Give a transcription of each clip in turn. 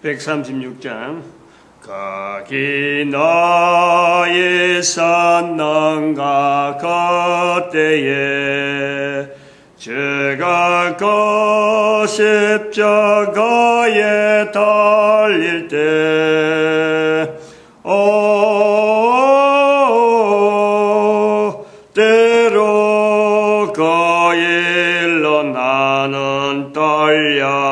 136장. 거기 너의 산낭과 겉대에 주가 그 십자가에 달릴 때 때로 그 일로 나는 떨려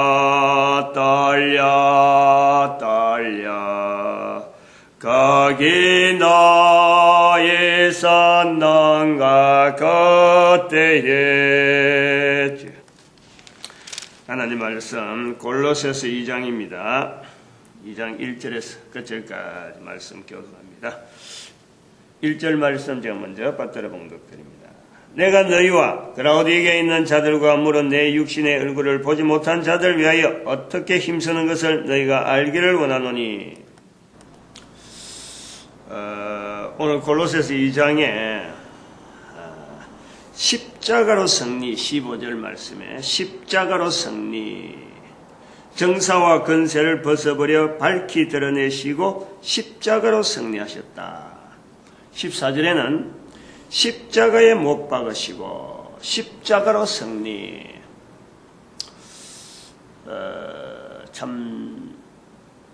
거기 너의 산낭과 겉대에. 하나님 말씀 골로새서 2장입니다. 2장 1절에서 끝절까지 말씀 교독합니다. 1절 말씀 제가 먼저 받들어 봉독드립니다. 내가 너희와 그라우디게에 있는 자들과 물은 내 육신의 얼굴을 보지 못한 자들 위하여 어떻게 힘쓰는 것을 너희가 알기를 원하노니. 오늘 골로새서 2장에 십자가로 승리, 15절 말씀에 십자가로 승리, 정사와 권세를 벗어버려 밝히 드러내시고 십자가로 승리하셨다. 14절에는 십자가에 못 박으시고 십자가로 승리. 참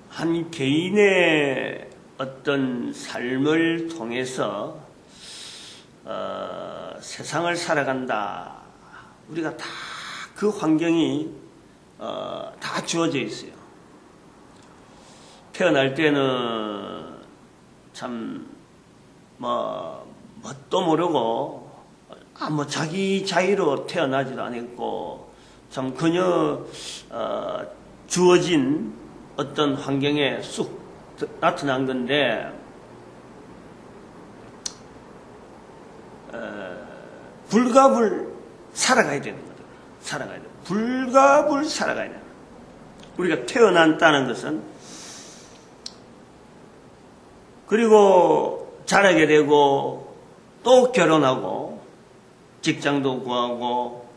한 개인의 어떤 삶을 통해서 세상을 살아간다. 우리가 다 그 환경이 다 주어져 있어요. 태어날 때는 참 뭣도 모르고 자기 자유로 태어나지도 않았고 참 그저 주어진 어떤 환경에 쑥 나타난 건데 불가불 살아가야 되는 거죠. 살아가야 돼. 불가불 살아가야 돼. 우리가 태어난다는 것은 그리고 자라게 되고 또 결혼하고 직장도 구하고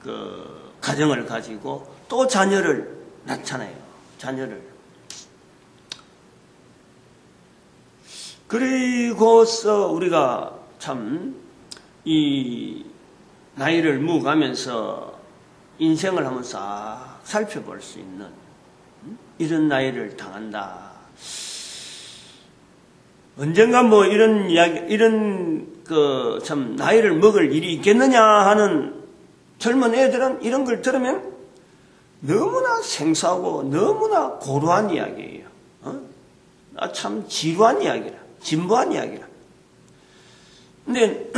그 가정을 가지고 또 자녀를 낳잖아요. 자녀를. 그리고서 우리가 참 이 나이를 먹어가면서 인생을 한번 싹 살펴볼 수 있는 이런 나이를 당한다. 언젠가 이런 이야기, 이런 참 나이를 먹을 일이 있겠느냐 하는 젊은 애들은 이런 걸 들으면 너무나 생소하고 너무나 고루한 이야기예요. 참 지루한 이야기라, 진부한 이야기라. 근데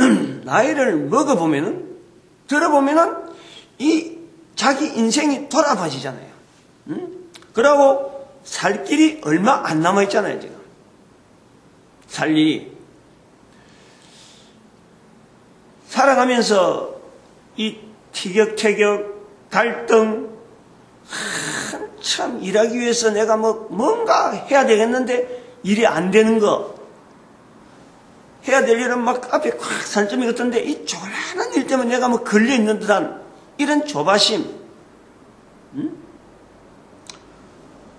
나이를 먹어보면은, 들어보면은 이 자기 인생이 돌아봐지잖아요. 그러고 살 길이 얼마 안 남아있잖아요, 지금. 살 일이. 살아가면서 이 티격태격, 갈등, 한참 일하기 위해서 내가 뭔가 해야 되겠는데 일이 안 되는 거, 해야 될 일은 앞에 꽉 산점이 같은데 이 조그마한 일 때문에 내가 걸려 있는 듯한 이런 조바심,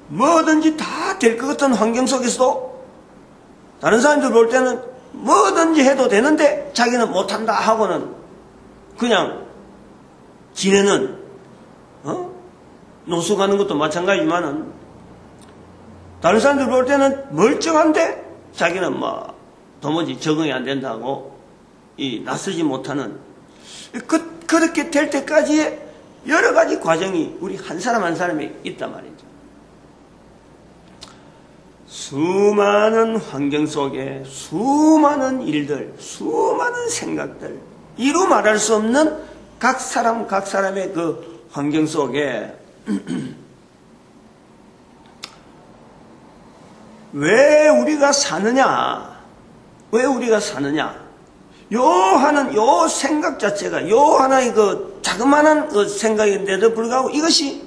뭐든지 다 될 것 같은 환경 속에서도 다른 사람들 볼 때는 뭐든지 해도 되는데 자기는 못한다 하고는 그냥 지내는, 노숙 하는 것도 마찬가지지만은 다른 사람들 볼 때는 멀쩡한데 자기는 도무지 적응이 안 된다고 나서지 못하는 그렇게 될 때까지의 여러 가지 과정이 우리 한 사람 한 사람이 있단 말이죠. 수많은 환경 속에 수많은 일들, 수많은 생각들, 이루 말할 수 없는 각 사람의 그 환경 속에 왜 우리가 사느냐? 왜 우리가 사느냐? 요 생각 자체가, 요 하나의 그 자그마한 그 생각인데도 불구하고 이것이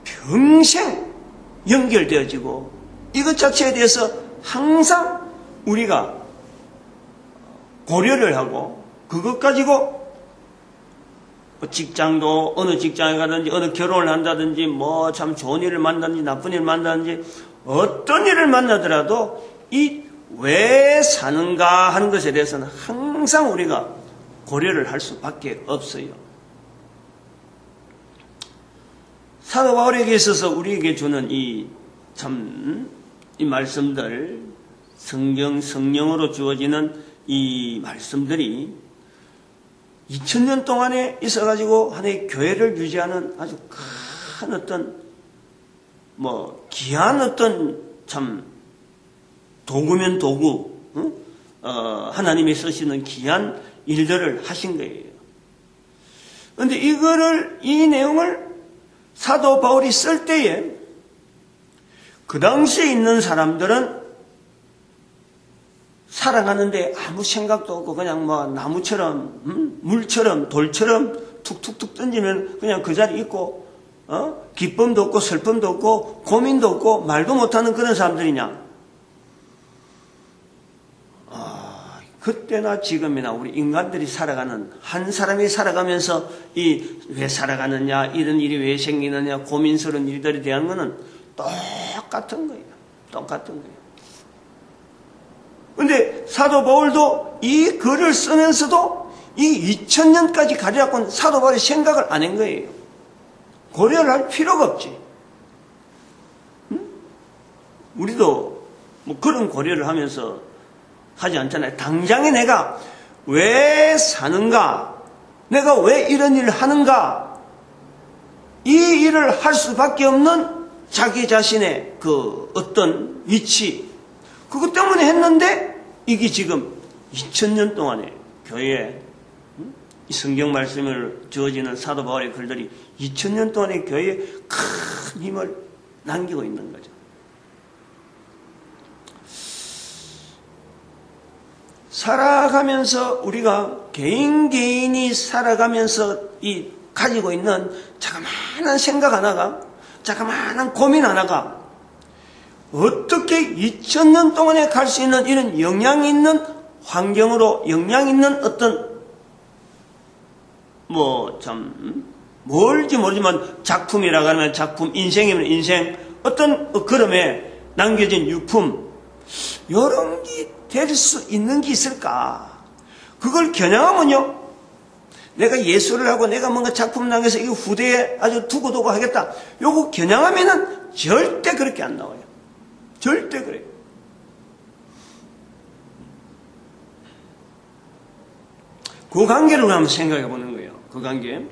평생 연결되어지고 이것 자체에 대해서 항상 우리가 고려를 하고 그것 가지고 직장도 어느 직장에 가든지 어느 결혼을 한다든지 뭐 참 좋은 일을 만나든지 나쁜 일을 만나든지 어떤 일을 만나더라도 이 왜 사는가 하는 것에 대해서는 항상 우리가 고려를 할 수밖에 없어요. 사도 바울에게 있어서 우리에게 주는 이 말씀들, 성령으로 주어지는 이 말씀들이 2000년 동안에 있어가지고 하나의 교회를 유지하는 아주 큰 어떤, 귀한 어떤 도구면 도구, 하나님이 쓰시는 귀한 일들을 하신 거예요. 그런데 이 내용을 사도 바울이 쓸 때에 그 당시에 있는 사람들은 살아가는데 아무 생각도 없고 그냥 나무처럼, 물처럼, 돌처럼 툭툭툭 던지면 그냥 그 자리에 있고, 기쁨도 없고 슬픔도 없고 고민도 없고 말도 못하는 그런 사람들이냐? 그때나 지금이나 우리 인간들이 살아가는, 한 사람이 살아가면서 왜 살아가느냐, 이런 일이 왜 생기느냐, 고민스러운 일들에 대한 거는 똑같은 거예요. 똑같은 거예요. 근데 사도 바울도 이 글을 쓰면서도 이 2000년까지 가져갖고는 사도 바울이 생각을 안 한 거예요. 고려를 할 필요가 없지. 우리도 그런 고려를 하면서 하지 않잖아요. 당장에 내가 왜 사는가? 내가 왜 이런 일을 하는가? 이 일을 할 수밖에 없는 자기 자신의 그 어떤 위치, 그것 때문에 했는데 이게 지금 2000년 동안에 교회에 이 성경 말씀을 주어지는 사도 바울의 글들이 2000년 동안의 교회에 큰 힘을 남기고 있는 거죠. 살아가면서 우리가 개인이 살아가면서 가지고 있는 자그마한 생각 하나가, 자그마한 고민 하나가 어떻게 2000년 동안에 갈 수 있는 이런 영향 있는 환경으로, 영향 있는 어떤 뭘지 모르지만 작품이라고 하면 작품, 인생이면 인생, 어떤 걸음에 남겨진 유품, 이런 게 될 수 있는 게 있을까? 그걸 겨냥하면요, 내가 예술을 하고 내가 뭔가 작품 남겨서 이거 후대에 아주 두고두고 하겠다, 요거 겨냥하면은 절대 그렇게 안 나와요. 절대 그래요. 그 관계를 한번 생각해 보는 거예요. 그 관계.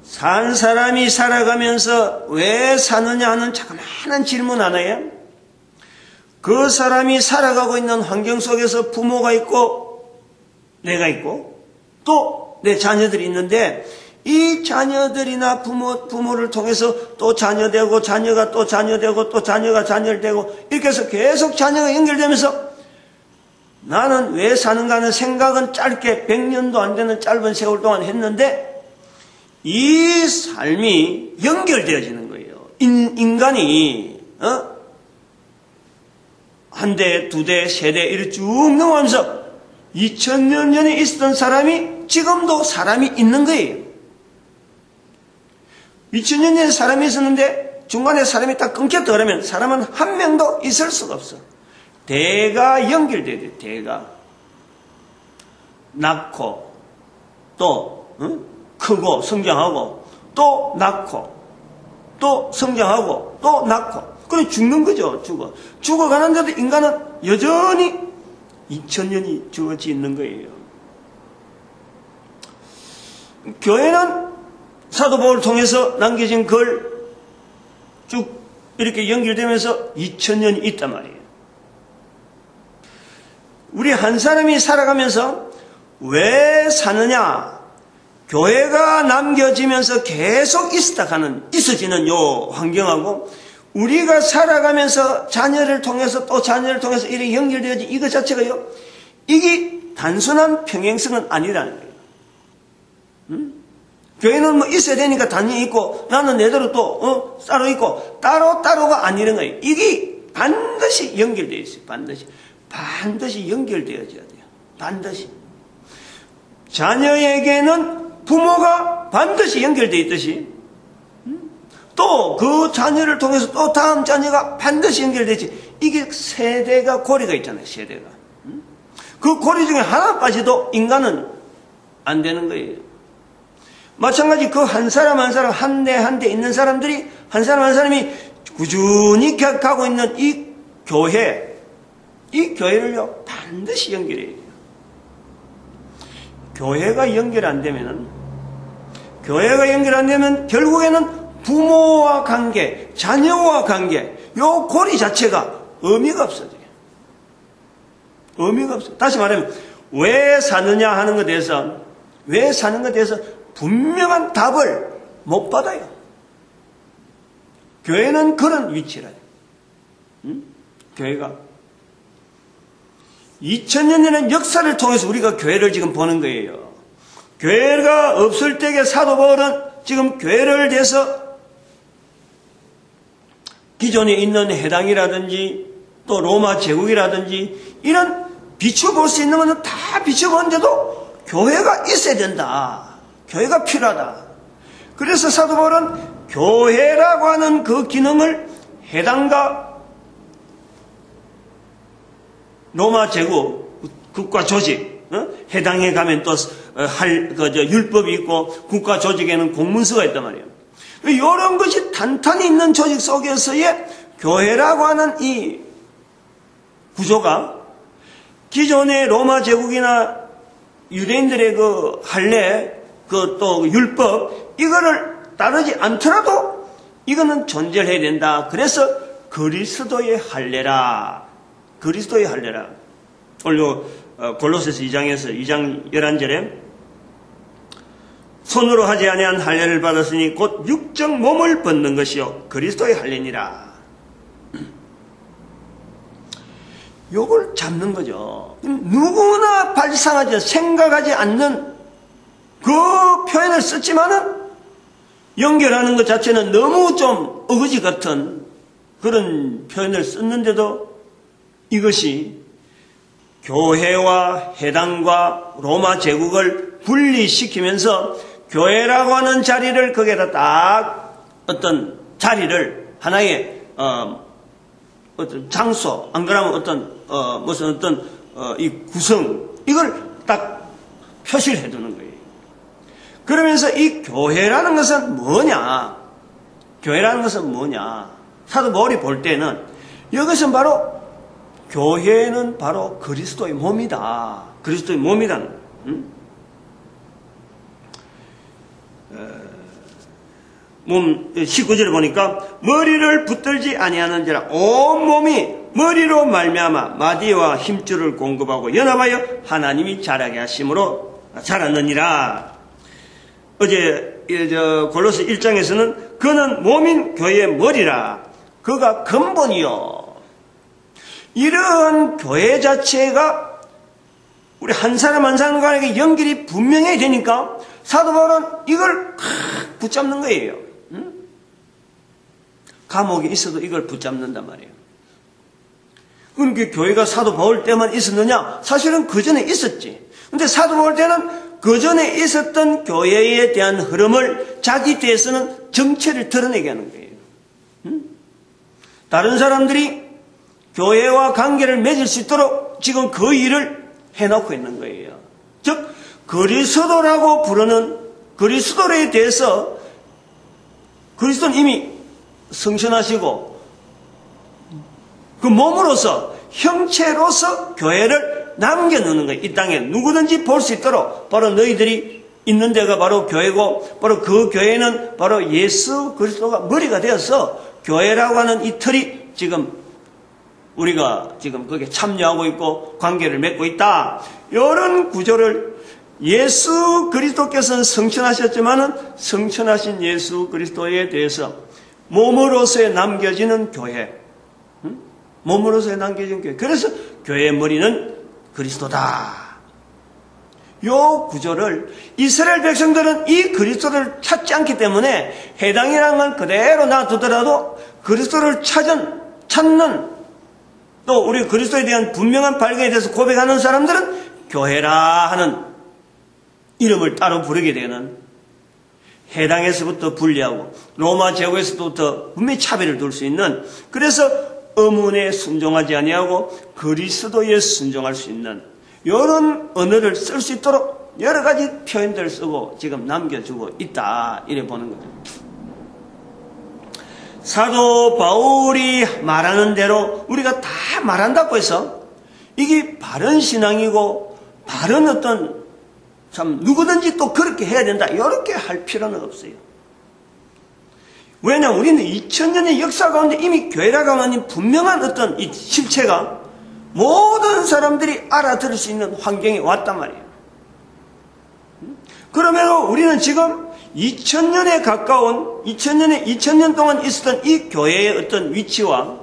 산 사람이 살아가면서 왜 사느냐 하는 자그마한 질문 하나에 그 사람이 살아가고 있는 환경 속에서 부모가 있고 내가 있고 또 내 자녀들이 있는데, 이 자녀들이나 부모를 통해서 또 자녀되고 자녀가 또 자녀되고 또 자녀가 자녀를 되고 이렇게 해서 계속 자녀가 연결되면서 나는 왜 사는가 하는 생각은 짧게 100년도 안 되는 짧은 세월 동안 했는데 이 삶이 연결되어지는 거예요. 인간이 한 대, 두 대, 세 대 이렇게 쭉 넘어가면서 2000년 전에 있었던 사람이 지금도 사람이 있는 거예요. 2000년 전에 사람이 있었는데 중간에 사람이 딱 끊겼다 그러면 사람은 한 명도 있을 수가 없어. 대가 연결돼야 돼. 대가 낳고 또 크고 성장하고 또 낳고 또 성장하고 또 낳고, 그래 죽는 거죠. 죽어가는데도 인간은 여전히 2000년이 주어져 있는 거예요. 교회는 사도 바울을 통해서 남겨진 글 쭉 이렇게 연결되면서 2000년이 있단 말이에요. 우리 한 사람이 살아가면서 왜 사느냐? 교회가 남겨지면서 계속 있어지는 요 환경하고 우리가 살아가면서 자녀를 통해서 또 자녀를 통해서 이렇게 연결되어진 이것 자체가요, 이게 단순한 평행성은 아니라는 거예요. 교회는 있어야 되니까 단위 있고 나는 내대로 또 따로 있고 따로가 아니라는 거예요. 이게 반드시 연결되어 있어요. 반드시 연결되어져야 돼요. 반드시. 자녀에게는 부모가 반드시 연결되어 있듯이 또 그 자녀를 통해서 또 다음 자녀가 반드시 연결되지. 이게 세대가 고리가 있잖아요. 세대가. 그 고리 중에 하나 빠져도 인간은 안 되는 거예요. 마찬가지 그 한 사람 한 사람 한 대 한 대 있는 사람들이 한 사람 한 사람이 꾸준히 가고 있는 이 교회, 이 교회를요 반드시 연결해야 돼요. 교회가 연결 안 되면은, 교회가 연결 안 되면 결국에는 부모와 관계, 자녀와 관계, 요 고리 자체가 의미가 없어져요. 의미가 없어요. 다시 말하면 왜 사느냐 하는 것에 대해서, 왜 사는 것에 대해서 분명한 답을 못 받아요. 교회는 그런 위치라요. 교회가 2000년 전의 역사를 통해서 우리가 교회를 지금 보는 거예요. 교회가 없을 때의 사도 바울은 지금 교회를 대해서 기존에 있는 해당이라든지 또 로마 제국이라든지 이런 비춰볼 수 있는 것은 다 비춰보는데도 교회가 있어야 된다. 교회가 필요하다. 그래서 사도 바울은 교회라고 하는 그 기능을 해당과 로마 제국, 국가 조직, 해당에 가면 또 율법이 있고 국가 조직에는 공문서가 있단 말이에요. 이런 것이 탄탄히 있는 조직 속에서의 교회라고 하는 이 구조가 기존의 로마 제국이나 유대인들의 그 할례, 그 또 율법, 이거를 따르지 않더라도 이거는 존재를 해야 된다. 그래서 그리스도의 할례라. 그리스도의 할례라. 오늘 골로새서 2장에서 2장 11절에 손으로 하지 아니한 할례를 받았으니 곧 육적 몸을 벗는 것이요 그리스도의 할례니라. 요걸 잡는 거죠. 누구나 발상하지 생각하지 않는 그 표현을 썼지만은 연결하는 것 자체는 너무 좀 어거지 같은 그런 표현을 썼는데도 이것이 교회와 해당과 로마 제국을 분리시키면서 교회라고 하는 자리를 거기에다 딱 어떤 자리를 하나의 어떤 장소, 안 그러면 무슨 이 구성, 이걸 딱 표시를 해두는 거예요. 그러면서 이 교회라는 것은 뭐냐? 교회라는 것은 뭐냐? 사도 바울이 볼 때는 이것은 바로 교회는 바로 그리스도의 몸이다. 그리스도의 몸이다. 몸 19절에 보니까 머리를 붙들지 아니하는지라 온 몸이 머리로 말미암아 마디와 힘줄을 공급하고 연합하여 하나님이 자라게 하심으로 자랐느니라. 어제 골로새 1장에서는 그는 몸인 교회의 머리라. 그가 근본이요. 이런 교회 자체가 우리 한 사람 한 사람 간에게 연결이 분명해야 되니까 사도 바울은 이걸 붙잡는 거예요. 감옥에 있어도 이걸 붙잡는단 말이에요. 그러니까 교회가 사도 바울 때만 있었느냐? 사실은 그 전에 있었지. 근데 사도 바울 때는 그 전에 있었던 교회에 대한 흐름을 자기 때에서는 정체를 드러내게 하는 거예요. 다른 사람들이 교회와 관계를 맺을 수 있도록 지금 그 일을 해놓고 있는 거예요. 즉 그리스도라고 부르는 그리스도에 대해서 그리스도는 이미 성천하시고 그 몸으로서 형체로서 교회를 남겨놓는 거예요. 이 땅에 누구든지 볼 수 있도록 바로 너희들이 있는 데가 바로 교회고 바로 그 교회는 바로 예수 그리스도가 머리가 되어서 교회라고 하는 이 틀이 지금 우리가 지금 거기에 참여하고 있고 관계를 맺고 있다. 이런 구조를 예수 그리스도께서는 성천하셨지만은 성천하신 예수 그리스도에 대해서 몸으로서 남겨지는 교회, 몸으로서 남겨지는 교회. 그래서 교회의 머리는 그리스도다. 요 구조를 이스라엘 백성들은 이 그리스도를 찾지 않기 때문에 해당이라는 건 그대로 놔두더라도 그리스도를 찾는 또 우리 그리스도에 대한 분명한 발견에 대해서 고백하는 사람들은 교회라 하는 이름을 따로 부르게 되는, 해당에서부터 분리하고 로마 제국에서부터 분명히 차별을 둘 수 있는, 그래서 어문에 순종하지 아니하고 그리스도에 순종할 수 있는 이런 언어를 쓸 수 있도록 여러 가지 표현들을 쓰고 지금 남겨주고 있다, 이래 보는 거죠. 사도 바울이 말하는 대로 우리가 다 말한다고 해서 이게 바른 신앙이고 바른 어떤 참 누구든지 또 그렇게 해야 된다, 이렇게 할 필요는 없어요. 왜냐하면 우리는 2000년의 역사 가운데 이미 교회라고 하는 분명한 어떤 이 실체가 모든 사람들이 알아들을 수 있는 환경에 왔단 말이에요. 그러므로 우리는 지금 2000년에 가까운 2000년 동안 있었던 이 교회의 어떤 위치와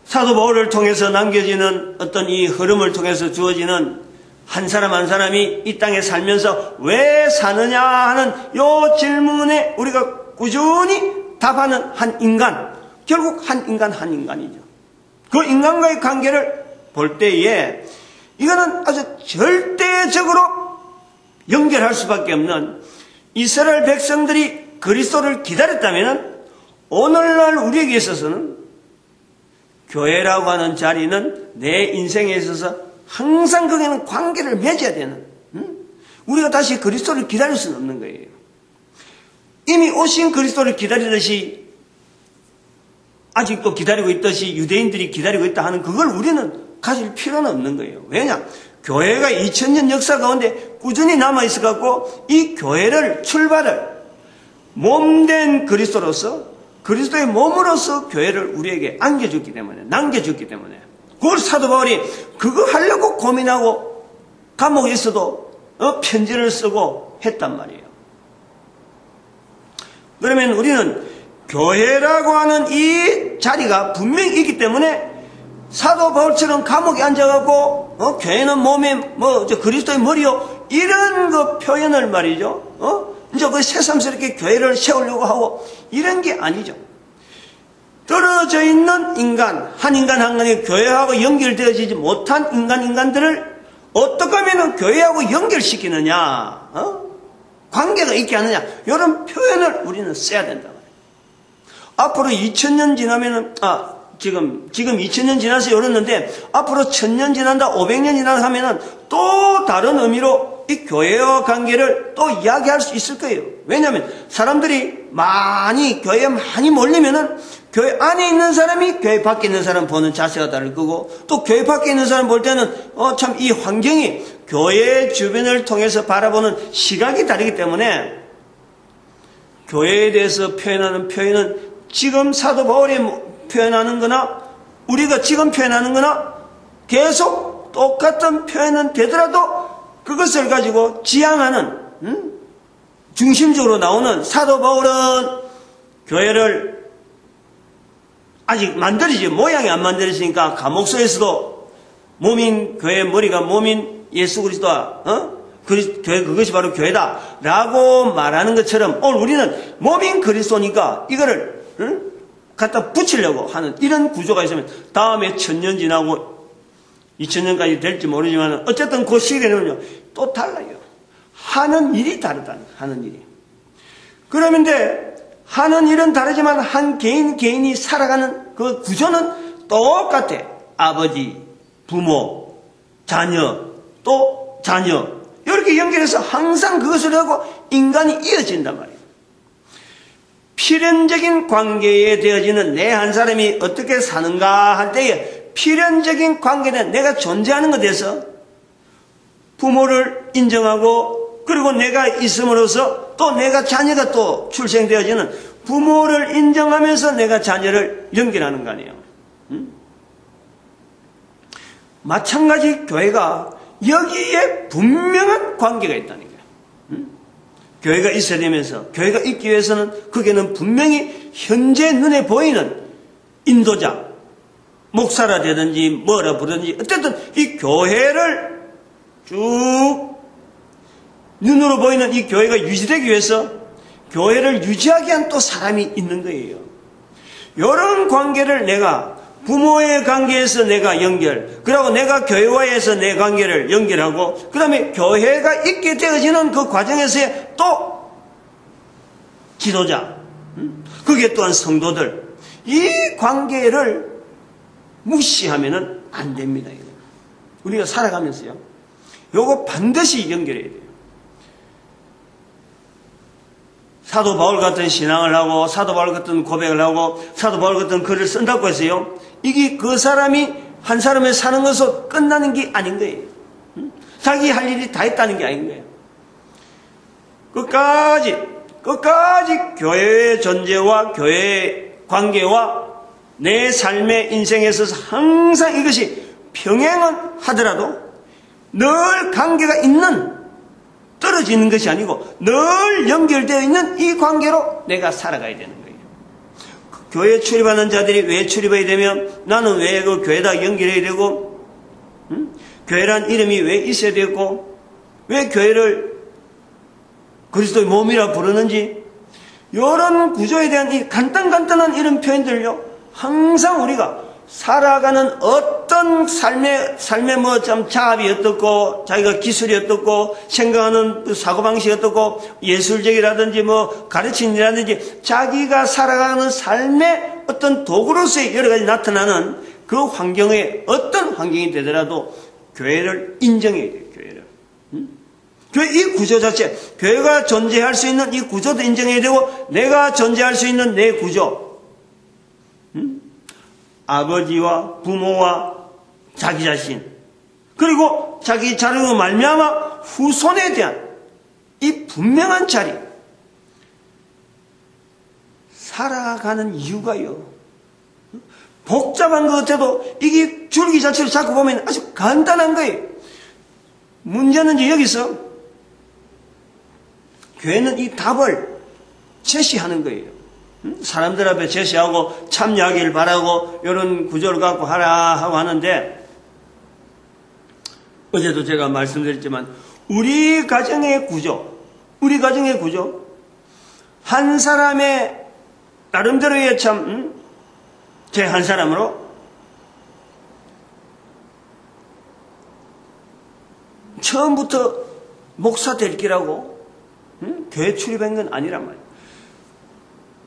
사도 바울을 통해서 남겨지는 어떤 이 흐름을 통해서 주어지는 한 사람 한 사람이 이 땅에 살면서 왜 사느냐 하는 이 질문에 우리가 꾸준히 답하는 한 인간, 결국 한 인간이죠. 그 인간과의 관계를 볼 때에 이거는 아주 절대적으로 연결할 수밖에 없는, 이스라엘 백성들이 그리스도를 기다렸다면 오늘날 우리에게 있어서는 교회라고 하는 자리는 내 인생에 있어서 항상 거기는 관계를 맺어야 되는, 우리가 다시 그리스도를 기다릴 수는 없는 거예요. 이미 오신 그리스도를 기다리듯이 아직도 기다리고 있듯이 유대인들이 기다리고 있다 하는 그걸 우리는 가질 필요는 없는 거예요. 왜냐? 교회가 2000년 역사 가운데 꾸준히 남아있어갖고 이 교회를 출발을 몸된 그리스도로서, 그리스도의 몸으로서 교회를 우리에게 남겨줬기 때문에 그걸 사도 바울이 그거 하려고 고민하고 감옥에 있어도 편지를 쓰고 했단 말이에요. 그러면 우리는 교회라고 하는 이 자리가 분명히 있기 때문에 사도 바울처럼 감옥에 앉아갖고 교회는 몸에 그리스도의 머리요, 이런 그 표현을 말이죠. 이제 그 새삼스럽게 교회를 세우려고 하고 이런 게 아니죠. 떨어져 있는 인간, 한 인간이 교회하고 연결되어지지 못한 인간들을 어떻게 하면 교회하고 연결시키느냐, 관계가 있게 하느냐, 이런 표현을 우리는 써야 된다. 앞으로 2000년 지나면은, 지금 2000년 지나서 열었는데, 앞으로 1000년 지난다, 500년 지난다 하면은 또 다른 의미로 이 교회와 관계를 또 이야기할 수 있을 거예요. 왜냐하면 사람들이 교회에 많이 몰리면은 교회 안에 있는 사람이 교회 밖에 있는 사람 보는 자세가 다를 거고, 또 교회 밖에 있는 사람 볼 때는 참 이 환경이 교회 주변을 통해서 바라보는 시각이 다르기 때문에 교회에 대해서 표현하는 표현은 지금 사도 바울이 표현하는 거나 우리가 지금 표현하는 거나 계속 똑같은 표현은 되더라도 그것을 가지고 지향하는, 중심적으로 나오는 사도 바울은 교회를 아직 모양이 안 만들어지니까 감옥소에서도 교회의 머리가 몸인 예수 그리스도와, 그것이 바로 교회다 라고 말하는 것처럼 오늘 우리는 몸인 그리스도니까 이거를, 갖다 붙이려고 하는 이런 구조가 있으면 다음에 1000년 지나고 2000년까지 될지 모르지만 어쨌든 그 시기에는요 또 달라요. 하는 일이 다르다. 하는 일이. 그러면데 하는 일은 다르지만 한 개인이 살아가는 그 구조는 똑같아. 아버지, 부모, 자녀, 또 자녀, 이렇게 연결해서 항상 그것을 하고 인간이 이어진단 말이에요. 필연적인 관계에 되어지는 내 한 사람이 어떻게 사는가 할 때에 필연적인 관계는 내가 존재하는 것에 대해서 부모를 인정하고, 그리고 내가 있음으로써 또 내가 자녀가 또 출생되어지는 부모를 인정하면서 내가 자녀를 연결하는 거 아니에요. 마찬가지 교회가 여기에 분명한 관계가 있다는 거예요. 교회가 있어야 되면서, 교회가 있기 위해서는 거기에는 분명히 현재 눈에 보이는 인도자, 목사라 되든지 뭐라 부르든지 어쨌든 이 교회를 쭉 눈으로 보이는 이 교회가 유지되기 위해서 교회를 유지하기 위한 또 사람이 있는 거예요. 이런 관계를 내가 부모의 관계에서 내가 연결, 그리고 내가 교회와에서 내 관계를 연결하고, 그 다음에 교회가 있게 되어지는 그 과정에서의 또 지도자, 그게 또한 성도들, 이 관계를 무시하면은 안 됩니다. 우리가 살아가면서요, 요거 반드시 연결해야 돼요. 사도 바울 같은 신앙을 하고, 사도 바울 같은 고백을 하고, 사도 바울 같은 글을 쓴다고 해서요, 이게 그 사람이 한 사람의 사는 것으로 끝나는 게 아닌 거예요. 자기 할 일이 다 했다는 게 아닌 거예요. 끝까지 교회의 존재와 교회의 관계와 내 삶의 인생에 있어서 항상 이것이 평행은 하더라도 늘 관계가 있는, 떨어지는 것이 아니고 늘 연결되어 있는 이 관계로 내가 살아가야 되는 거예요. 교회 출입하는 자들이 왜 출입해야 되면, 나는 왜 그 교회다 연결해야 되고, 교회란 이름이 왜 있어야 되고, 왜 교회를 그리스도의 몸이라 부르는지, 이런 구조에 대한 이 간단한 이런 표현들요, 항상 우리가 살아가는 어떤 삶의 뭐 좀 자압이 어떻고, 자기가 기술이 어떻고, 생각하는 사고방식이 어떻고, 예술적이라든지 뭐 가르침이라든지, 자기가 살아가는 삶의 어떤 도구로서의 여러 가지 나타나는 그 환경에 어떤 환경이 되더라도 교회를 인정해야 돼요. 교회 이 구조 자체, 교회가 존재할 수 있는 이 구조도 인정해야 되고, 내가 존재할 수 있는 내 구조, 아버지와 부모와 자기 자신, 그리고 자기 자료로 말미암아 후손에 대한 이 분명한 자리, 살아가는 이유가요, 복잡한 것 같아도 이게 줄기 자체를 잡고 보면 아주 간단한 거예요. 문제는 이제 여기서 교회는 이 답을 제시하는 거예요. 사람들 앞에 제시하고 참여하길 바라고 이런 구조를 갖고 하라 하고 하는데, 어제도 제가 말씀드렸지만 우리 가정의 구조, 한 사람의 나름대로의 참 제 한 사람으로 처음부터 목사 될 기라고 교회 출입한 건 아니란 말이에요.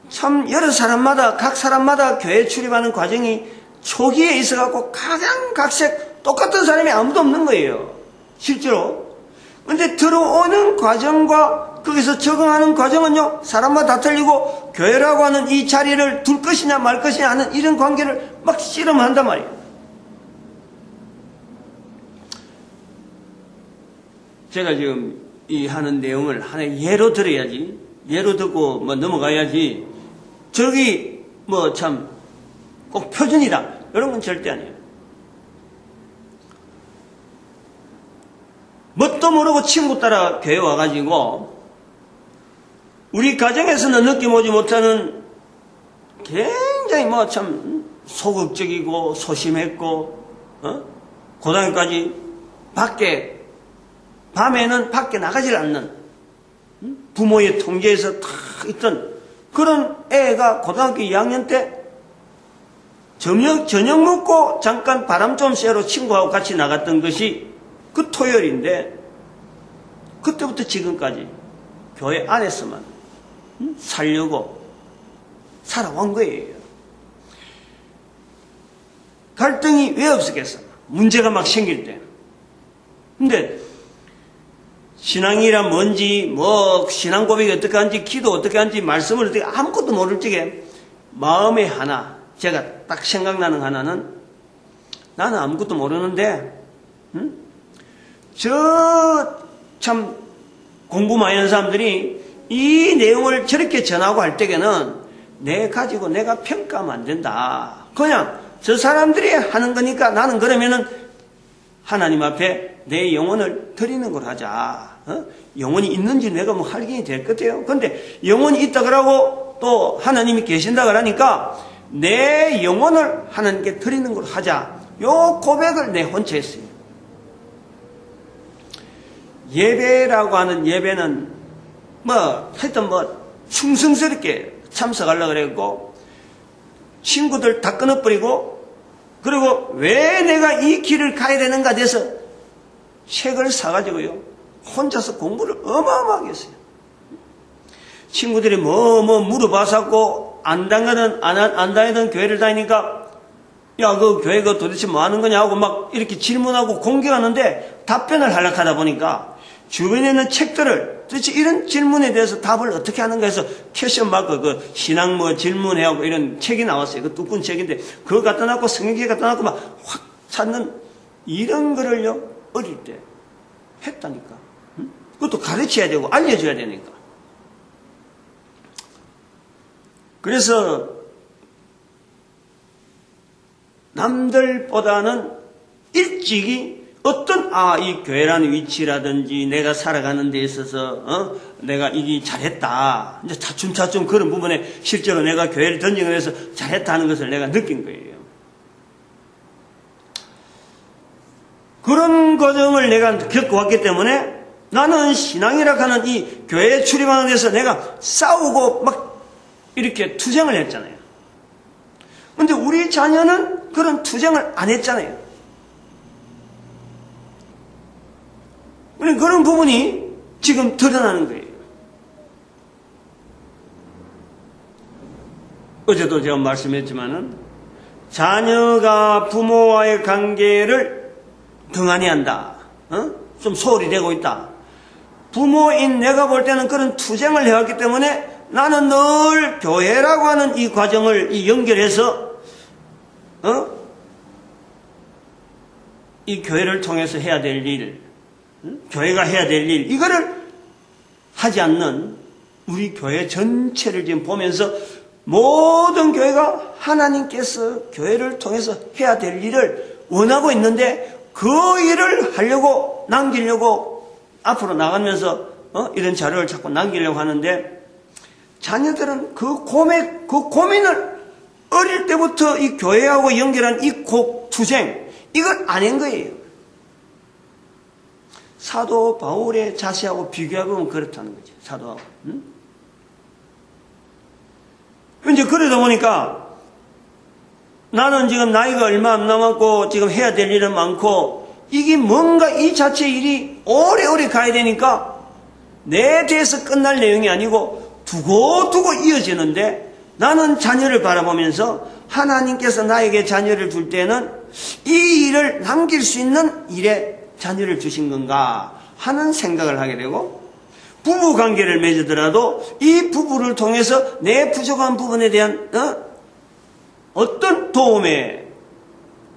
참 여러 사람마다, 각 사람마다 교회 출입하는 과정이 초기에 있어갖고 가장 각색 똑같은 사람이 아무도 없는 거예요, 실제로. 근데 들어오는 과정과 거기서 적응하는 과정은요, 사람마다 다 틀리고, 교회라고 하는 이 자리를 둘 것이냐 말 것이냐 하는 이런 관계를 막 씨름한단 말이에요. 제가 지금 이 하는 내용을 하나의 예로 들어야지, 예로 듣고 뭐 넘어가야지, 저기 뭐 참 꼭 표준이다 이런 건 절대 아니에요. 뭣도 모르고 친구 따라 교회 와가지고 우리 가정에서는 느껴보지 못하는 굉장히 뭐 참 소극적이고 소심했고, 고등학교까지 밤에는 밖에 나가질 않는, 부모의 통제에서 탁 있던 그런 애가 고등학교 2학년 때 저녁 먹고 잠깐 바람 좀 쐬러 친구하고 같이 나갔던 것이 그 토요일인데, 그때부터 지금까지 교회 안에서만 살려고 살아온 거예요. 갈등이 왜 없었겠어? 문제가 막 생길 때. 근데 신앙이란 뭔지, 뭐 신앙 고백이 어떻게 하는지, 기도 어떻게 하는지, 말씀을 어떻게, 아무것도 모를 적에 마음의 하나, 제가 딱 생각나는 하나는, 나는 아무것도 모르는데 저 참 공부 많이 하는 사람들이 이 내용을 저렇게 전하고 할 때에는 내 가지고 내가 평가하면 안 된다. 그냥 저 사람들이 하는 거니까 나는 그러면은 하나님 앞에 내 영혼을 드리는 걸 하자. 영혼이 있는지 내가 뭐 할인이 될 것 같아요. 그런데 영혼이 있다 그러고 또 하나님이 계신다 그러니까 내 영혼을 하나님께 드리는 걸 하자. 요 고백을 내 혼자 했어요. 예배라고 하는 예배는 하여튼 충성스럽게 참석하려고 그랬고, 친구들 다 끊어버리고 그리고 왜 내가 이 길을 가야 되는가 돼서 책을 사가지고요, 혼자서 공부를 어마어마하게 했어요. 친구들이 뭐 물어봐서고 안 다니던 교회를 다니니까 야, 그 교회가 도대체 뭐 하는 거냐 하고 막 이렇게 질문하고 공격하는데 답변을 하려고 하다 보니까 주변에 있는 책들을 도대체 이런 질문에 대해서 답을 어떻게 하는가 해서 퀘션 마크, 그 신앙 뭐 질문해하고 이런 책이 나왔어요. 그 두꺼운 책인데 그거 갖다 놨고 성경에 갖다 놨고 막 확 찾는 이런 거를요, 어릴 때 했다니까. 응? 그것도 가르쳐야 되고 알려줘야 되니까. 그래서 남들보다는 일찍이 어떤 이 교회라는 위치라든지 내가 살아가는 데 있어서 내가 이게 잘했다, 이제 차츰차츰 그런 부분에 실제로 내가 교회를 던지고 해서 잘했다 하는 것을 내가 느낀 거예요. 그런 과정을 내가 겪어왔기 때문에 나는 신앙이라고 하는 이 교회에 출입하는 데서 내가 싸우고 막 이렇게 투쟁을 했잖아요. 근데 우리 자녀는 그런 투쟁을 안 했잖아요. 그런 부분이 지금 드러나는 거예요. 어제도 제가 말씀했지만은 자녀가 부모와의 관계를 등한히 한다. 좀 소홀히 되고 있다. 부모인 내가 볼 때는 그런 투쟁을 해왔기 때문에 나는 늘 교회라고 하는 이 과정을 연결해서 이 교회를 통해서 해야 될 일, 교회가 해야 될 일, 이거를 하지 않는 우리 교회 전체를 지금 보면서 모든 교회가 하나님께서 교회를 통해서 해야 될 일을 원하고 있는데 그 일을 하려고 남기려고 앞으로 나가면서 이런 자료를 자꾸 남기려고 하는데 자녀들은 그 고민을 어릴 때부터 이 교회하고 연결한 이 투쟁, 이걸 안 한 거예요. 사도 바울의 자세하고 비교해보면 그렇다는 거죠. 사도하고. 이제 그러다 보니까 나는 지금 나이가 얼마 안 남았고 지금 해야 될 일은 많고 이게 뭔가 이 자체 일이 오래오래 가야 되니까 내 대해서 끝날 내용이 아니고 두고두고 이어지는데 나는 자녀를 바라보면서 하나님께서 나에게 자녀를 줄 때는 이 일을 남길 수 있는 일에 자녀를 주신 건가 하는 생각을 하게 되고 부부 관계를 맺으더라도 이 부부를 통해서 내 부족한 부분에 대한 어떤 도움에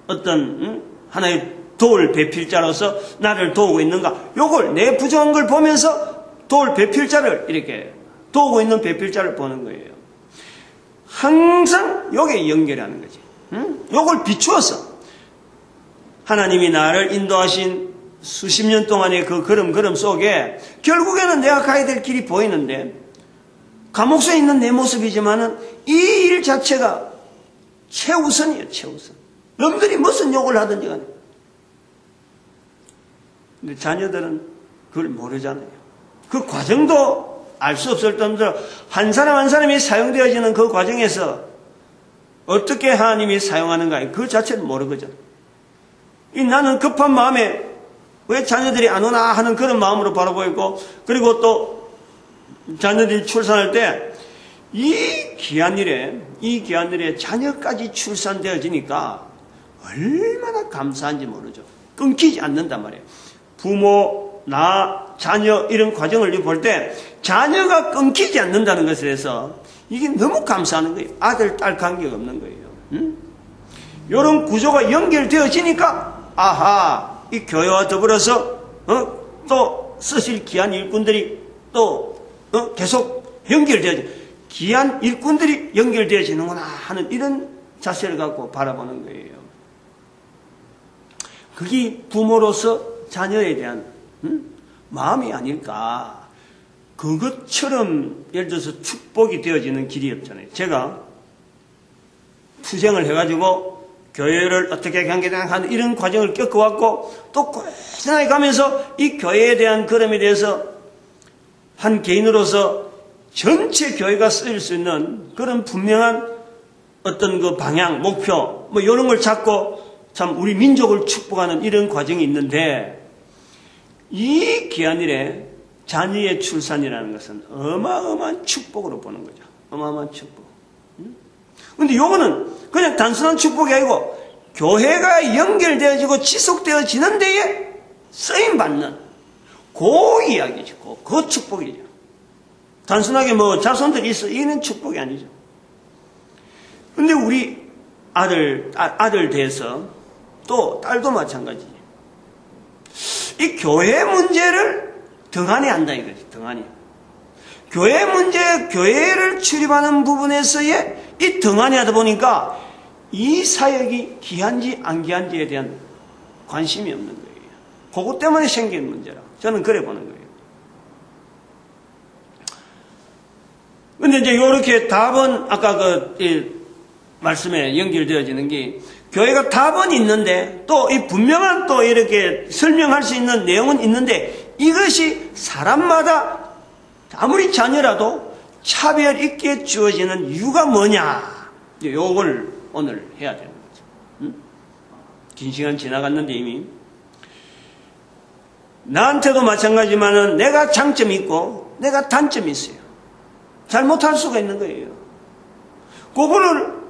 어떤 하나의 도울 배필자로서 나를 도우고 있는가, 요걸 내 부족한 걸 보면서 도울 배필자를 이렇게 도우고 있는 배필자를 보는 거예요. 항상 여기에 연결하는 거지. 요걸 비추어서 하나님이 나를 인도하신 수십 년 동안의 그 걸음 속에 결국에는 내가 가야 될 길이 보이는데 감옥소에 있는 내 모습이지만은 이 일 자체가 최우선이에요. 최우선. 놈들이 무슨 욕을 하든지 간에. 근데 자녀들은 그걸 모르잖아요. 그 과정도 알 수 없을 정도로 한 사람 한 사람이 사용되어지는 그 과정에서 어떻게 하나님이 사용하는가 그 자체를 모르거든. 나는 급한 마음에 왜 자녀들이 안 오나 하는 그런 마음으로 바라보고 그리고 또 자녀들이 출산할 때 이 귀한 일에 자녀까지 출산되어지니까 얼마나 감사한지 모르죠. 끊기지 않는단 말이에요. 부모, 나, 자녀 이런 과정을 볼 때 자녀가 끊기지 않는다는 것에 대해서 이게 너무 감사하는 거예요. 아들, 딸 관계가 없는 거예요. 이런 구조가 연결되어지니까 아하, 이 교회와 더불어서 또 쓰실 귀한 일꾼들이 또 계속 연결되어져 귀한 일꾼들이 연결되어지는구나 하는 이런 자세를 갖고 바라보는 거예요. 그게 부모로서 자녀에 대한 마음이 아닐까. 그것처럼 예를 들어서 축복이 되어지는 길이 없잖아요. 제가 투쟁을 해가지고 교회를 어떻게 관계하는 이런 과정을 겪어왔고 또 꾸준하게 가면서 이 교회에 대한 걸음에 대해서 한 개인으로서 전체 교회가 쓰일 수 있는 그런 분명한 어떤 그 방향, 목표, 뭐 이런 걸 잡고 참 우리 민족을 축복하는 이런 과정이 있는데 이 귀한일에 자녀의 출산이라는 것은 어마어마한 축복으로 보는 거죠. 어마어마한 축복. 근데 요거는 그냥 단순한 축복이 아니고 교회가 연결되어지고 지속되어지는 데에 쓰임받는 그 이야기죠. 그 축복이죠. 단순하게 뭐 자손들이 있어 이는 축복이 아니죠. 근데 우리 아들 돼서 또 딸도 마찬가지죠. 이 교회 문제를 등한히 한다 이거지. 등한히. 교회 문제, 교회를 출입하는 부분에서의 이 등한히 하다 보니까 이 사역이 귀한지 안 귀한지에 대한 관심이 없는 거예요. 그것 때문에 생긴 문제라. 저는 그래 보는 거예요. 근데 이제 요렇게 답은 아까 말씀에 연결되어지는 게 교회가 답은 있는데 또 이 분명한 또 이렇게 설명할 수 있는 내용은 있는데 이것이 사람마다 아무리 자녀라도 차별 있게 주어지는 이유가 뭐냐. 요걸 오늘 해야 되는 거죠. 긴 시간 지나갔는데 이미 나한테도 마찬가지지만은 내가 장점이 있고 내가 단점이 있어요. 잘못할 수가 있는 거예요. 그거를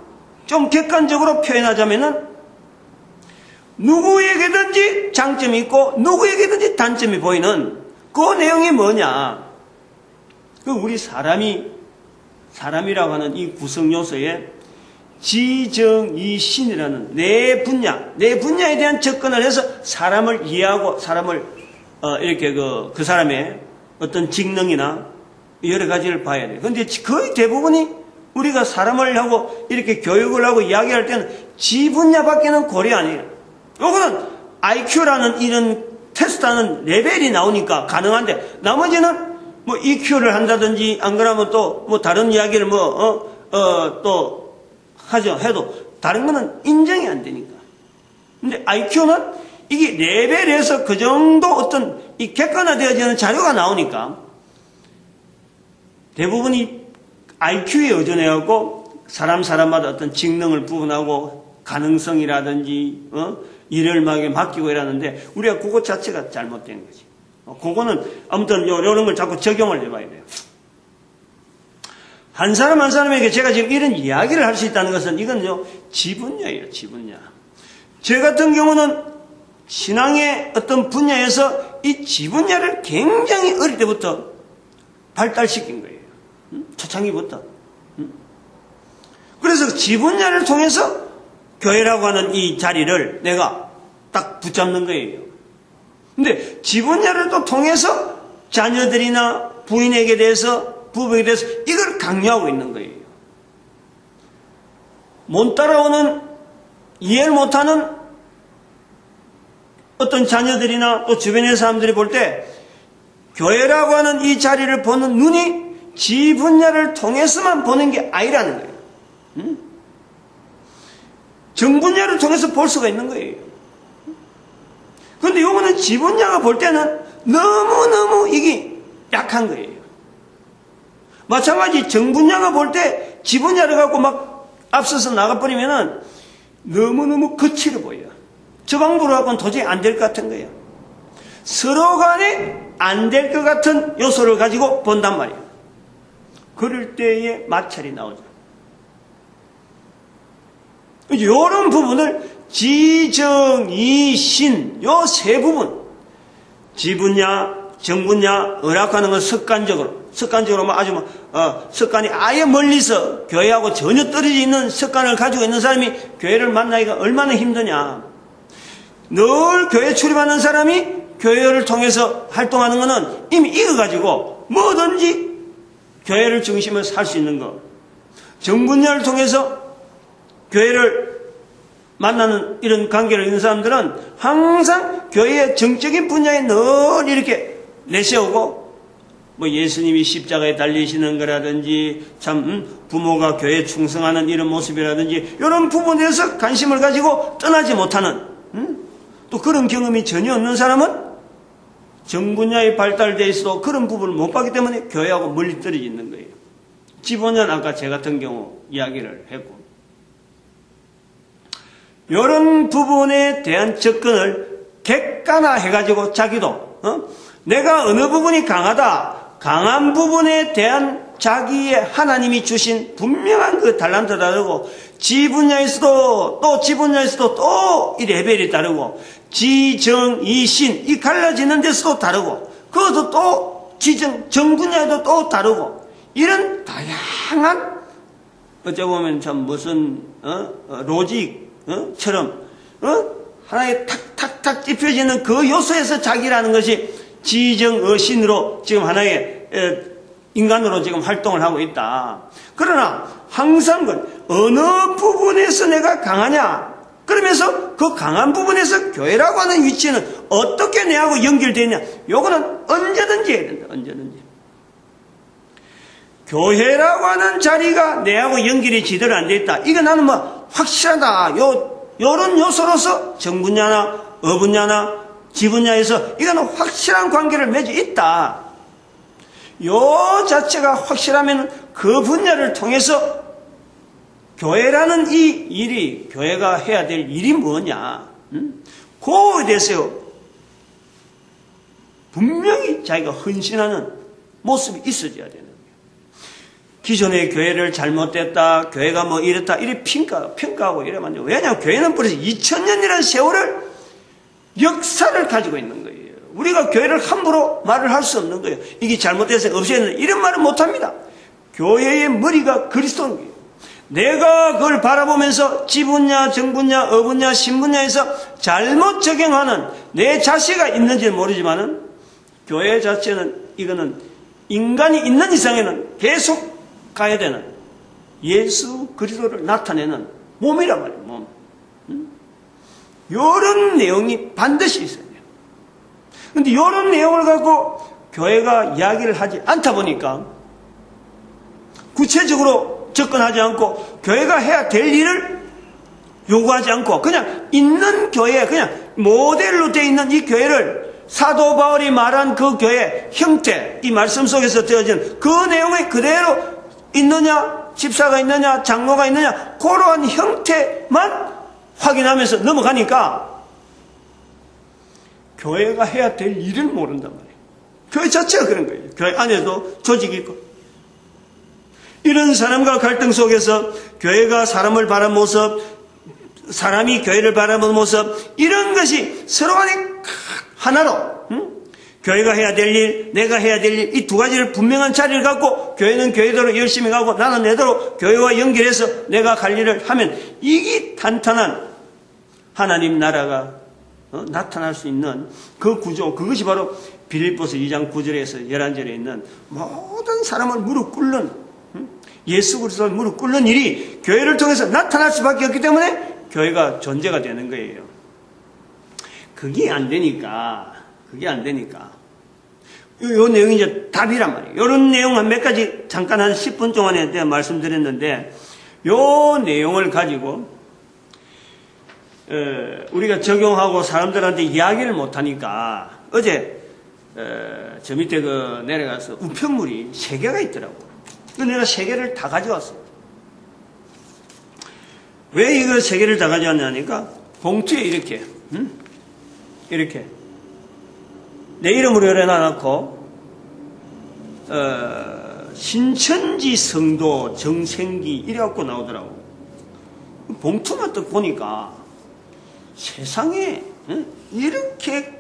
좀 객관적으로 표현하자면은 누구에게든지 장점이 있고 누구에게든지 단점이 보이는 그 내용이 뭐냐. 그 우리 사람이라고 하는 이 구성 요소에 지정이신이라는 내 분야에 대한 접근을 해서 사람을 이해하고 사람을 이렇게 그 사람의 어떤 직능이나 여러 가지를 봐야 돼요. 그런데 거의 대부분이 우리가 사람을 하고 이렇게 교육을 하고 이야기할 때는 지 분야밖에는 고려 안 해요. 요거는 IQ라는 이런 테스트하는 레벨이 나오니까 가능한데 나머지는 뭐 EQ를 한다든지 안 그러면 또 뭐 다른 이야기를 또 하죠. 해도 다른 거는 인정이 안 되니까. 근데 IQ는 이게 레벨에서 그 정도 어떤 이 객관화되어지는 자료가 나오니까 대부분이 IQ에 의존해갖고 사람마다 어떤 직능을 부분하고 가능성이라든지 일을 맡기고 이러는데 우리가 그것 자체가 잘못된 거지. 그거는 아무튼 이런 걸 자꾸 적용을 해봐야 돼요. 한 사람에게 제가 지금 이런 이야기를 할 수 있다는 것은 이건요 지분야예요. 지분야. 저 같은 경우는 신앙의 어떤 분야에서 이 지분야를 굉장히 어릴 때부터 발달시킨 거예요. 초창기부터. 그래서 지분야를 통해서 교회라고 하는 이 자리를 내가 딱 붙잡는 거예요. 근데 지분야를 또 통해서 자녀들이나 부인에게 대해서 부부에게 대해서 이걸 강요하고 있는 거예요. 못 따라오는 이해를 못하는 어떤 자녀들이나 또 주변의 사람들이 볼 때 교회라고 하는 이 자리를 보는 눈이 지 분야를 통해서만 보는 게 아니라는 거예요. 정 분야를 통해서 볼 수가 있는 거예요. 그런데 이거는 지 분야가 볼 때는 너무너무 이게 약한 거예요. 마찬가지 정 분야가 볼 때 지 분야를 갖고 막 앞서서 나가버리면은 너무너무 거칠어 보여요. 저 방법으로 갖고는 도저히 안 될 것 같은 거예요. 서로 간에 안 될 것 같은 요소를 가지고 본단 말이에요. 그럴 때에 마찰이 나오죠. 이런 부분을 지, 정, 이, 신, 요 세 부분, 지분야, 정분야, 의락하는 건 습관적으로 아주 습관이 아예 멀리서 교회하고 전혀 떨어져 있는 습관을 가지고 있는 사람이 교회를 만나기가 얼마나 힘드냐. 늘 교회 출입하는 사람이 교회를 통해서 활동하는 것은 이미 익어가지고 뭐든지 교회를 중심으로 살 수 있는 것. 정분야를 통해서 교회를 만나는 이런 관계를 있는 사람들은 항상 교회의 정적인 분야에 늘 이렇게 내세우고 뭐 예수님이 십자가에 달리시는 거라든지 참 부모가 교회에 충성하는 이런 모습이라든지 이런 부분에서 관심을 가지고 떠나지 못하는 또 그런 경험이 전혀 없는 사람은 정분야에 발달되어 있어도 그런 부분을 못 봤기 때문에 교회하고 멀리 떨어져 있는 거예요. 지분야는 아까 제 같은 경우 이야기를 했고 이런 부분에 대한 접근을 객관화해가지고 자기도 내가 어느 부분이 강한 부분에 대한 자기의 하나님이 주신 분명한 그 달란트 다르고 지 분야에서도 또 이 레벨이 다르고 지, 정, 이, 신 이 갈라지는 데서도 다르고 그것도 또 지정, 정 분야에도 또 다르고 이런 다양한 어찌 보면 참 무슨 로직처럼 하나의 탁탁탁 찝혀지는 그 요소에서 자기라는 것이 지정, 어신으로 지금 하나의 인간으로 지금 활동을 하고 있다. 그러나 항상 어느 부분에서 내가 강하냐? 그러면서 그 강한 부분에서 교회라고 하는 위치는 어떻게 내하고 연결되냐? 요거는 언제든지 해야 된다. 언제든지. 교회라고 하는 자리가 내하고 연결이 제대로 안 돼 있다. 이거 나는 뭐 확실하다. 요런 요소로서 정분야나 어분야나 지분야에서 이거는 확실한 관계를 맺어 있다. 요 자체가 확실하면 그 분야를 통해서 교회라는 이 일이 교회가 해야 될 일이 뭐냐? 그거에 대해서 분명히 자기가 헌신하는 모습이 있어져야 되는 거예요. 기존의 교회를 잘못됐다, 교회가 뭐 이랬다, 이래 평가하고 이러면 안 돼요. 왜냐하면 교회는 벌써 2000년이라는 세월을 역사를 가지고 있는 거예요. 우리가 교회를 함부로 말을 할 수 없는 거예요. 이게 잘못돼서 없애야 된다. 이런 말은 못합니다. 교회의 머리가 그리스도인 거예요. 내가 그걸 바라보면서 지분야, 정분야, 어분야, 신분야에서 잘못 적용하는 내 자세가 있는지는 모르지만은 교회 자체는 이거는 인간이 있는 이상에는 계속 가야 되는 예수 그리스도를 나타내는 몸이란 말이에요. 몸. 이런 내용이 반드시 있어야 돼요. 그런데 이런 내용을 갖고 교회가 이야기를 하지 않다 보니까 구체적으로 접근하지 않고 교회가 해야 될 일을 요구하지 않고 그냥 있는 교회, 그냥 모델로 되어 있는 이 교회를 사도 바울이 말한 그 교회 형태, 이 말씀 속에서 되어진 그 내용이 그대로 있느냐, 집사가 있느냐, 장로가 있느냐, 그러한 형태만 확인하면서 넘어가니까 교회가 해야 될 일을 모른단 말이에요. 교회 자체가 그런 거예요. 교회 안에도 조직이 있고. 이런 사람과 갈등 속에서 교회가 사람을 바라보는 모습, 사람이 교회를 바라보는 모습, 이런 것이 서로 간에 하나로 교회가 해야 될 일, 내가 해야 될 일, 이 두 가지를 분명한 자리를 갖고 교회는 교회대로 열심히 가고 나는 내대로 교회와 연결해서 내가 갈 일을 하면 이게 탄탄한 하나님 나라가 나타날 수 있는 그 구조, 그것이 바로 빌립보서 2장 9절에서 11절에 있는 모든 사람을 무릎 꿇는 예수 그리스도를 무릎 꿇는 일이 교회를 통해서 나타날 수밖에 없기 때문에 교회가 존재가 되는 거예요. 그게 안 되니까 요 내용이 이제 답이란 말이에요. 요런 내용 한 몇 가지 잠깐 한 10분 동안에 내가 말씀드렸는데 요 내용을 가지고 우리가 적용하고 사람들한테 이야기를 못하니까 어제 저 밑에 그 내려가서 우편물이 3개가 있더라고요. 그래서 내가 3개를 다 가져왔어요. 왜 이거 3개를 다 가져왔냐니까 봉투에 이렇게 이렇게 내 이름으로 열어놔놓고 신천지 성도 정생기 이래갖고 나오더라고. 봉투만 딱 보니까 세상에 이렇게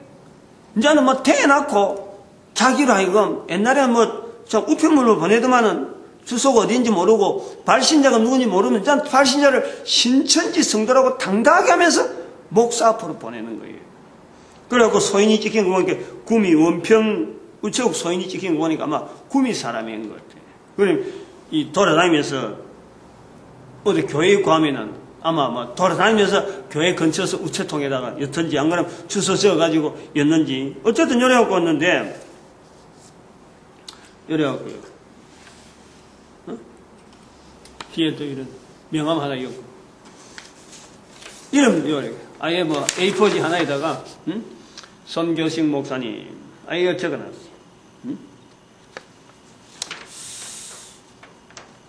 이제는 뭐 대놓고 자기로 하여금 옛날에 뭐 좀 우편물로 보내더만은 주소가 어딘지 모르고 발신자가 누군지 모르면 일단 발신자를 신천지 성도라고 당당하게 하면서 목사 앞으로 보내는 거예요. 그래갖고 소인이 찍힌 거 보니까 구미 원평 우체국 소인이 찍힌 거 보니까 아마 구미 사람인 것 같아요. 그럼 이 돌아다니면서 어디 교회에 가면은 아마 뭐 돌아다니면서 교회 근처에서 우체통에다가 였든지 안 그러면 주소 적어가지고 였는지 어쨌든 요래갖고 왔는데 요래갖고요. 뒤에 또 이런 명함 하나 있고 이름 요래 아예 뭐 A4지 하나에다가 손교식 목사님 아예 적어놨어요.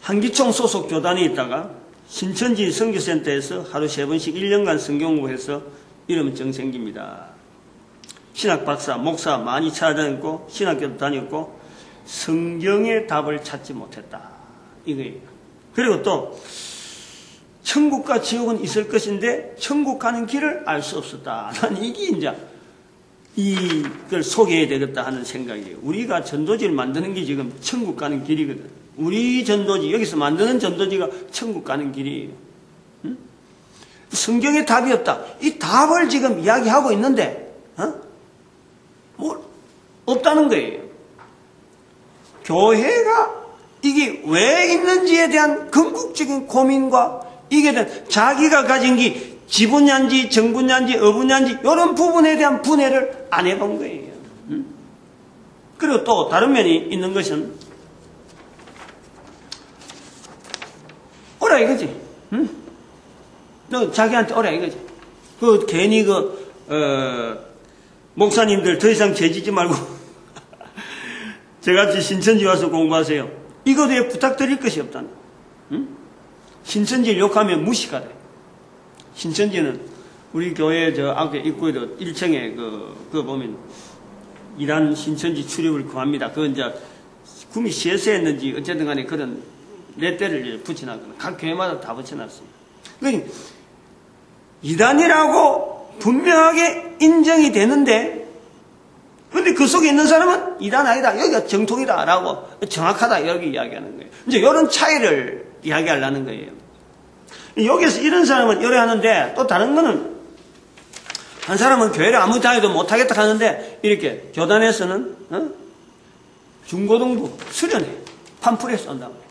한기총 소속 교단에 있다가 신천지 선교센터에서 하루 3번씩 1년간 성경 공부해서 이러면 정 생깁니다. 신학 박사, 목사 많이 찾아다녔고 신학교도 다녔고 성경의 답을 찾지 못했다. 이거예요. 그리고 또 천국과 지옥은 있을 것인데 천국 가는 길을 알 수 없었다. 난 이게 이제 이걸 소개해야 되겠다 하는 생각이에요. 우리가 전도지를 만드는 게 지금 천국 가는 길이거든. 우리 전도지, 여기서 만드는 전도지가 천국 가는 길이에요. 응? 성경에 답이 없다. 이 답을 지금 이야기하고 있는데, 뭐, 없다는 거예요. 교회가 이게 왜 있는지에 대한 궁극적인 고민과 이게 대한 자기가 가진 게 지분야인지 정분야인지 어분야인지 이런 부분에 대한 분해를 안 해본 거예요. 그리고 또 다른 면이 있는 것은 오라 이거지. 너 자기한테 오라 이거지. 그 괜히 목사님들 더 이상 죄지지 말고 저같이 신천지 와서 공부하세요. 이거에 부탁드릴 것이 없다는. 신천지를 욕하면 무시가 돼. 신천지는 우리 교회 저 앞에 입구에도 1층에 그거 보면 이란 신천지 출입을 구합니다. 그건 이제 구미 시에서 했는지 어쨌든 간에 그런 레떼를 붙여놨거든. 각 교회마다 다 붙여놨습니다. 그러니까 이단이라고 분명하게 인정이 되는데 근데 그 속에 있는 사람은 이단 아니다. 여기가 정통이다. 라고 정확하다. 여기 이야기하는 거예요. 이제 이런 차이를 이야기하려는 거예요. 여기서 이런 사람은 이래 하는데 또 다른 거는 한 사람은 교회를 아무 다녀도 못하겠다 하는데 이렇게 교단에서는 중고등부 수련회 팜플렛 쏜다고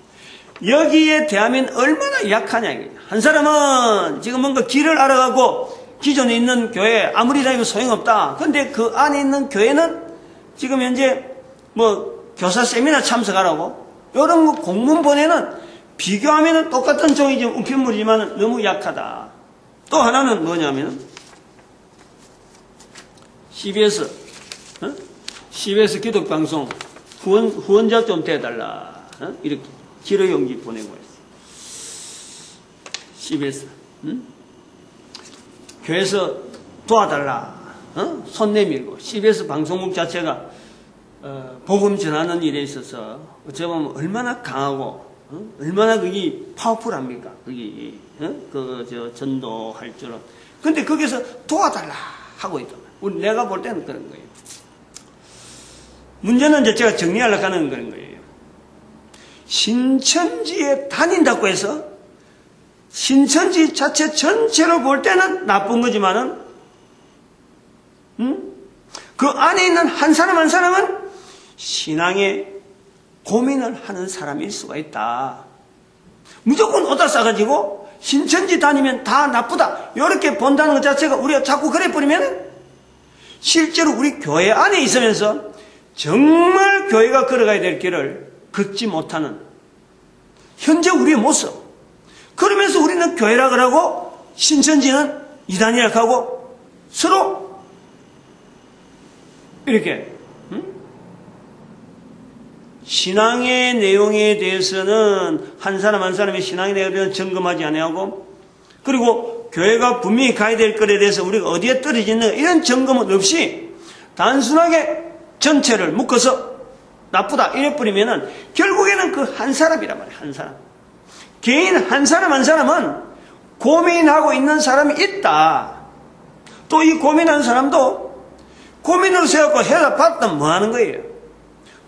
여기에 대하면 얼마나 약하냐 이거죠. 한 사람은 지금 뭔가 길을 알아가고 기존에 있는 교회 아무리 다니도 소용없다. 근데 그 안에 있는 교회는 지금 현재 뭐 교사 세미나 참석하라고 이런 거 공문 보내는 비교하면 똑같은 종이 우편물이지만 너무 약하다. 또 하나는 뭐냐면 CBS 기독방송 후원자 좀 대달라. 이렇게 기록용지 보내고 있어. CBS 교회에서 도와달라. 손 내밀고 CBS 방송국 자체가 복음 전하는 일에 있어서 어찌 보면 얼마나 강하고 얼마나 그게 파워풀합니까? 그게 전도할 줄은. 근데 거기서 도와달라 하고 있더만. 내가 볼 때는 그런 거예요. 문제는 이제 제가 정리하려고 하는 그런 거예요. 신천지에 다닌다고 해서 신천지 자체 전체로 볼 때는 나쁜 거지만은 그 안에 있는 한 사람 한 사람은 신앙의 고민을 하는 사람일 수가 있다. 무조건 오다 싸가지고 신천지 다니면 다 나쁘다 이렇게 본다는 것 자체가 우리가 자꾸 그래 버리면 실제로 우리 교회 안에 있으면서 정말 교회가 걸어가야 될 길을 걷지 못하는 현재 우리의 모습. 그러면서 우리는 교회라 그러고 신천지는 이단이라 하고 서로 이렇게 신앙의 내용에 대해서는 한 사람 한 사람의 신앙의 내용에 대해서는 점검하지 아니하고 그리고 교회가 분명히 가야 될 것에 대해서 우리가 어디에 떨어지는 이런 점검은 없이 단순하게 전체를 묶어서 나쁘다 이래버리면은 결국에는 그 한 사람이란 말이에요. 한 사람. 개인 한 사람 한 사람은 고민하고 있는 사람이 있다. 또 이 고민하는 사람도 고민으로 세워갖고 해답 받으면 뭐 하는 거예요?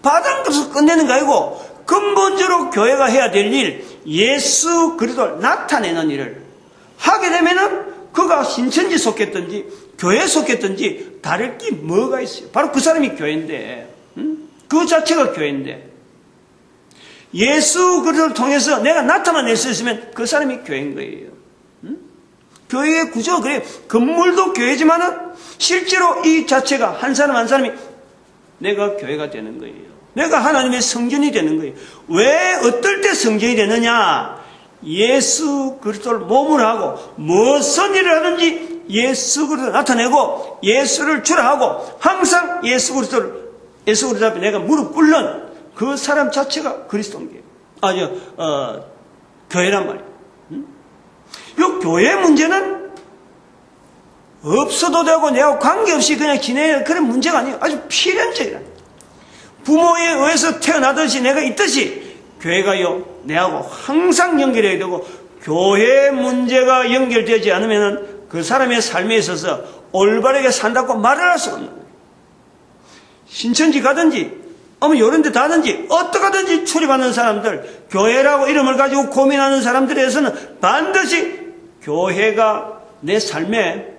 받은 것을 끝내는 거 아니고 근본적으로 교회가 해야 될 일, 예수 그리스도를 나타내는 일을 하게 되면은 그가 신천지 속했든지 교회에 속했든지 다를 게 뭐가 있어요? 바로 그 사람이 교회인데 그 자체가 교회인데 예수 그리스도를 통해서 내가 나타낼 수 있으면 그 사람이 교회인 거예요. 교회의 구조가 그래요. 건물도 교회지만은 실제로 이 자체가 한 사람 한 사람이 내가 교회가 되는 거예요. 내가 하나님의 성전이 되는 거예요. 왜 어떨 때 성전이 되느냐? 예수 그리스도를 몸으로 하고 무슨 일을 하든지 예수 그리스도를 나타내고 예수를 주라하고 항상 예수 그리스도 앞에 내가 무릎 꿇는 그 사람 자체가 그리스도인 거예요. 교회란 말이에요. 요 교회 문제는 없어도 되고 내하고 관계없이 그냥 지내야 그런 문제가 아니에요. 아주 필연적이라. 부모에 의해서 태어나듯이 내가 있듯이 교회가요 내하고 항상 연결해야 되고, 교회 문제가 연결되지 않으면 그 사람의 삶에 있어서 올바르게 산다고 말을 할 수가 없는 거예요. 신천지 가든지 이런 데 가든지 어떻게든지 출입하는 사람들, 교회라고 이름을 가지고 고민하는 사람들에서는 반드시 교회가 내 삶에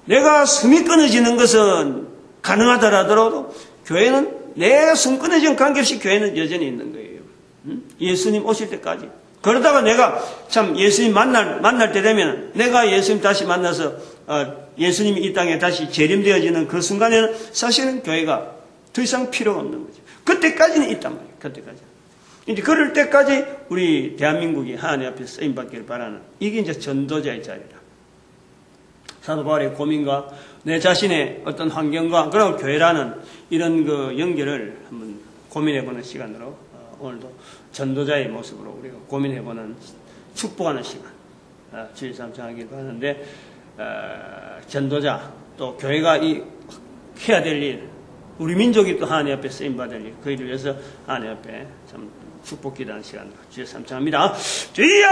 내가 숨이 끊어지는 것은 가능하더라도 교회는 내 숨 끊어지는 관계없이 교회는 여전히 있는 거예요. 예수님 오실 때까지. 그러다가 내가 참 예수님 만날 때 되면 내가 예수님 다시 만나서 예수님이 이 땅에 다시 재림되어지는 그 순간에는 사실은 교회가 더 이상 필요가 없는 거죠. 그때까지는 있단 말이에요. 그때까지. 이제 그럴 때까지 우리 대한민국이 하나님 앞에 쓰임받기를 바라는, 이게 이제 전도자의 자리다. 사도 바울의 고민과 내 자신의 어떤 환경과 그리고 교회라는 이런 그 연결을 한번 고민해보는 시간으로 오늘도 전도자의 모습으로 우리가 고민해보는 축복하는 시간 주일 삼창하기를 하는데, 전도자 또 교회가 해야 될 일, 우리 민족이 또 하나님 앞에 쓰임받을 일, 그 일을 위해서 하나님 앞에 참 축복 기도하는 시간으로 주일 삼창합니다. 주여!